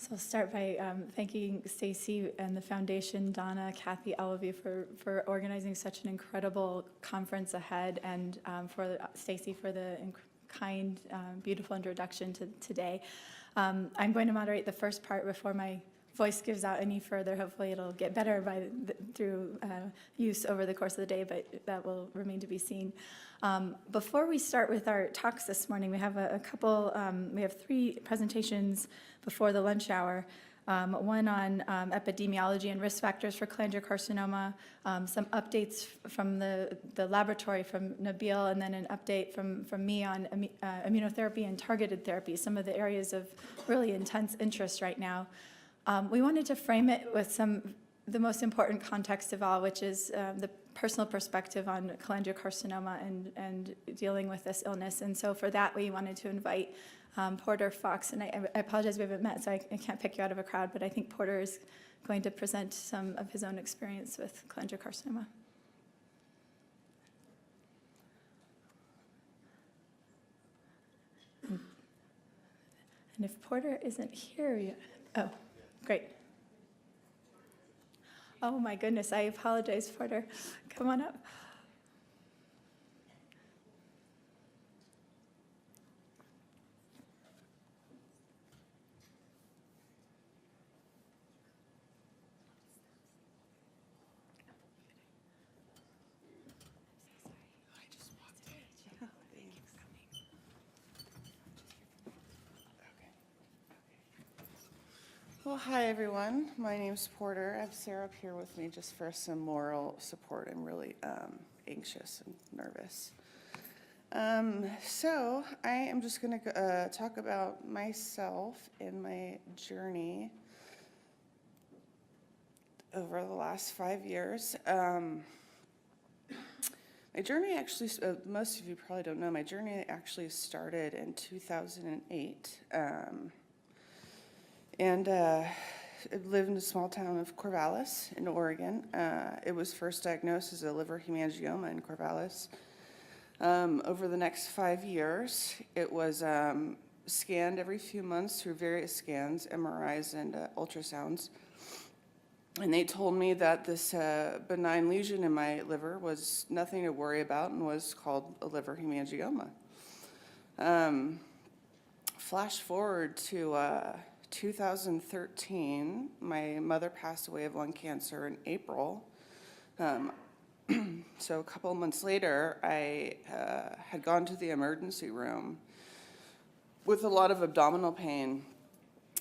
So I'll start by thanking Stacy and the foundation, Donna, Kathy, all of you for organizing such an incredible conference ahead, and for Stacy for the kind, beautiful introduction to today. I'm going to moderate the first part before my voice gives out any further. Hopefully it'll get better through use over the course of the day, but that will remain to be seen. Before we start with our talks this morning, we have we have three presentations before the lunch hour. One on epidemiology and risk factors for cholangiocarcinoma, some updates from the laboratory from Nabil, and then an update from me on immunotherapy and targeted therapy, some of the areas of really intense interest right now. We wanted to frame it with the most important context of all, which is the personal perspective on cholangiocarcinoma and dealing with this illness. And so for that, we wanted to invite Porter Fox. And I apologize we haven't met, so I can't pick you out of a crowd, but I think Porter is going to present some of his own experience with cholangiocarcinoma. And if Porter isn't here yet, oh, great. Oh my goodness, I apologize, Porter. Come on up. Well, hi everyone. My name's Porter. I have Sarah up here with me just for some moral support. I'm really anxious and nervous. So I am just going to talk about myself and my journey over the last 5 years. My journey actually, most of you probably don't know, my journey actually started in 2008. And I lived in a small town of Corvallis in Oregon. It was first diagnosed as a liver hemangioma in Corvallis. Over the next 5 years, it was scanned every few months through various scans, MRIs, and ultrasounds. And they told me that this benign lesion in my liver was nothing to worry about and was called a liver hemangioma. Flash forward to 2013, my mother passed away of lung cancer in April. So a couple of months later, I had gone to the emergency room with a lot of abdominal pain.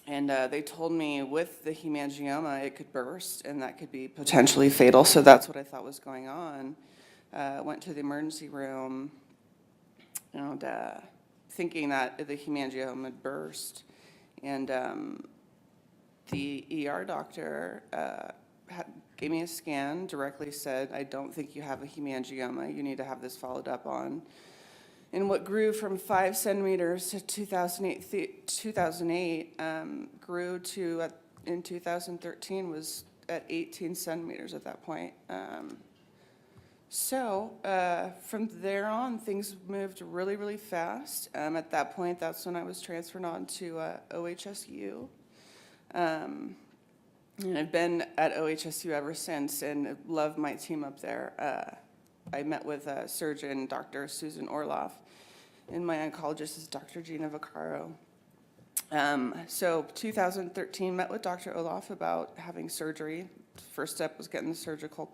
And they told me with the hemangioma, it could burst and that could be potentially fatal. So that's what I thought was going on. Went to the emergency room and thinking that the hemangioma had burst. And the ER doctor gave me a scan, directly said, I don't think you have a hemangioma. You need to have this followed up on. And what grew from 5 centimeters to 2008 grew to, in 2013, was at 18 centimeters at that point. So from there on, things moved really, really fast. At that point, that's when I was transferred on to OHSU. And I've been at OHSU ever since and love my team up there. I met with surgeon Dr. Susan Orloff, and my oncologist is Dr. Gina Vaccaro. So 2013, met with Dr. Orloff about having surgery. First step was getting the surgical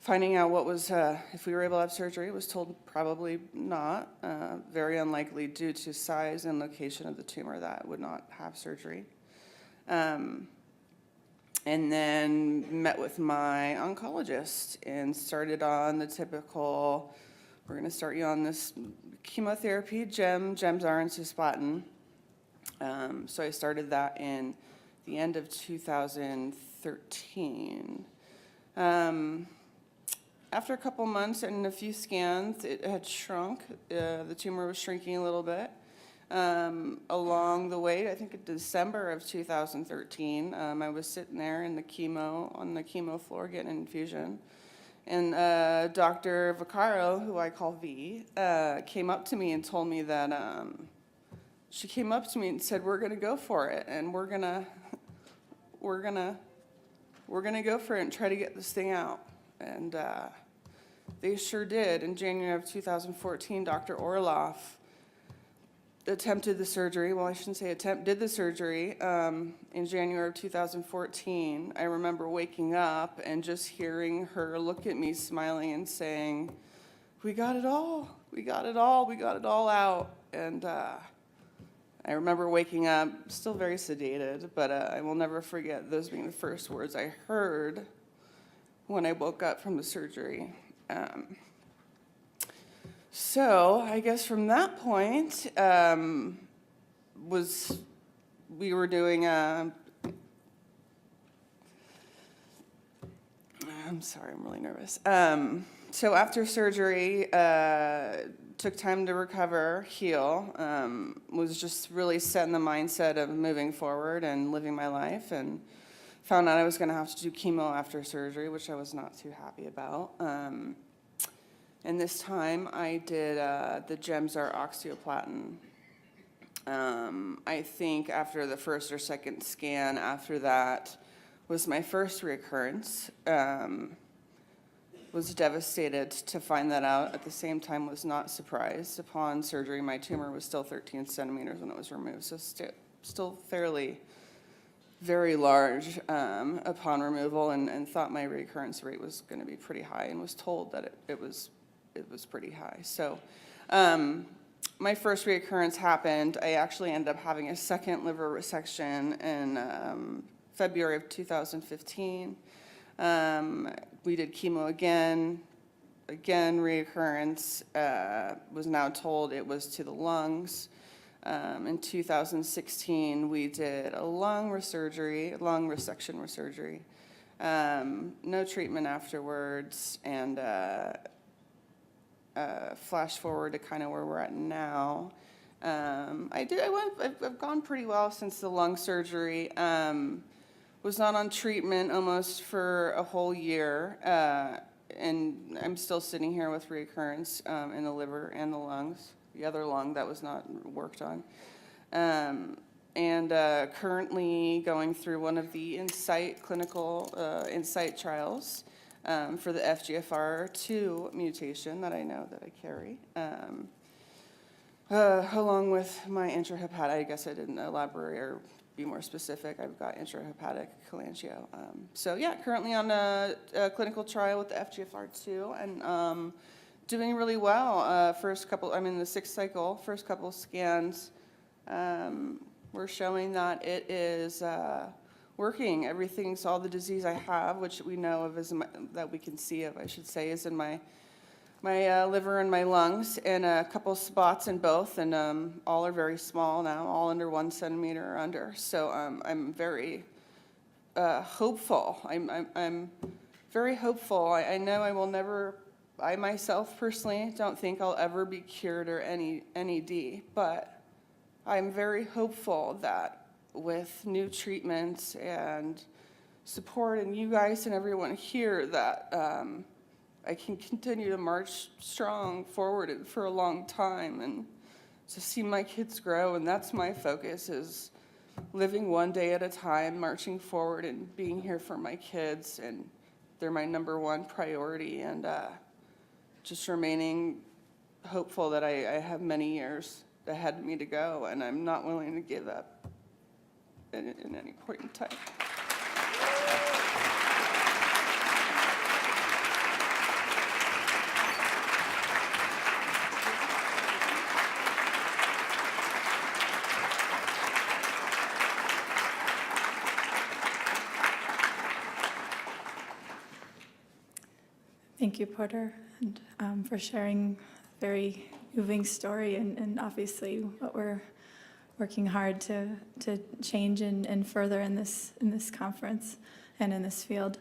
finding out what was, if we were able to have surgery. Was told probably not, very unlikely due to size and location of the tumor that would not have surgery. And then met with my oncologist and started on the typical, we're going to start you on this chemotherapy, GEMS are in cisplatin. So I started that in the end of 2013. After a couple months and a few scans, it had shrunk. The tumor was shrinking a little bit. Along the way, I think in December of 2013, I was sitting there on the chemo floor getting an infusion. And Dr. Vaccaro, who I call V, came up to me and told me that she came up to me and said, "We're gonna go for it, and we're gonna go for it and try to get this thing out." And they sure did. In January of 2014, Dr. Orloff attempted the surgery. Well, I shouldn't say did the surgery in January of 2014. I remember waking up and just hearing her look at me smiling and saying, "We got it all. We got it all. We got it all out." And I remember waking up, still very sedated, but I will never forget those being the first words I heard when I woke up from the surgery. So I guess from that point, we were doing I'm sorry, I'm really nervous. So after surgery, took time to recover, heal, was just really set in the mindset of moving forward and living my life, and found out I was going to have to do chemo after surgery, which I was not too happy about. And this time I did the Gemzar oxyplatin. I think after the first or second scan after that was my first recurrence. Was devastated to find that out. At the same time, was not surprised. Upon surgery, my tumor was still 13 centimeters when it was removed, so still fairly, very large upon removal, and thought my recurrence rate was going to be pretty high, and was told that it was pretty high. So my first recurrence happened. I actually ended up having a second liver resection in February of 2015. We did chemo again, reoccurrence, was now told it was to the lungs. In 2016, we did a lung resection surgery, no treatment afterwards, and flash forward to kind of where we're at now. I've gone pretty well since the lung surgery. Was not on treatment almost for a whole year, and I'm still sitting here with recurrence in the liver and the lungs, the other lung that was not worked on, and currently going through one of the clinical INSIGHT trials for the FGFR2 mutation that I know that I carry, along with my intrahepatic. I guess I didn't elaborate or be more specific. I've got intrahepatic cholangio. So yeah, currently on a clinical trial with the FGFR2, and doing really well. I'm in the 6th cycle. First couple scans, we're showing that it is working. Everything's, all the disease I have, which we know of, that we can see of, I should say, is in my liver and my lungs, and a couple spots in both, and all are very small now, all under 1 centimeter or under. So I'm very hopeful. I'm very hopeful. I know I will never. I myself personally don't think I'll ever be cured or NED, but I'm very hopeful that with new treatments and support, and you guys and everyone here, that I can continue to march strong forward for a long time, and to see my kids grow. And that's my focus, is living one day at a time, marching forward and being here for my kids. And they're my number one priority, and just remaining hopeful that I have many years ahead of me to go, and I'm not willing to give up in any point in time. Thank you, Porter, and for sharing a very moving story, and obviously what we're working hard to change and further in this conference and in this field.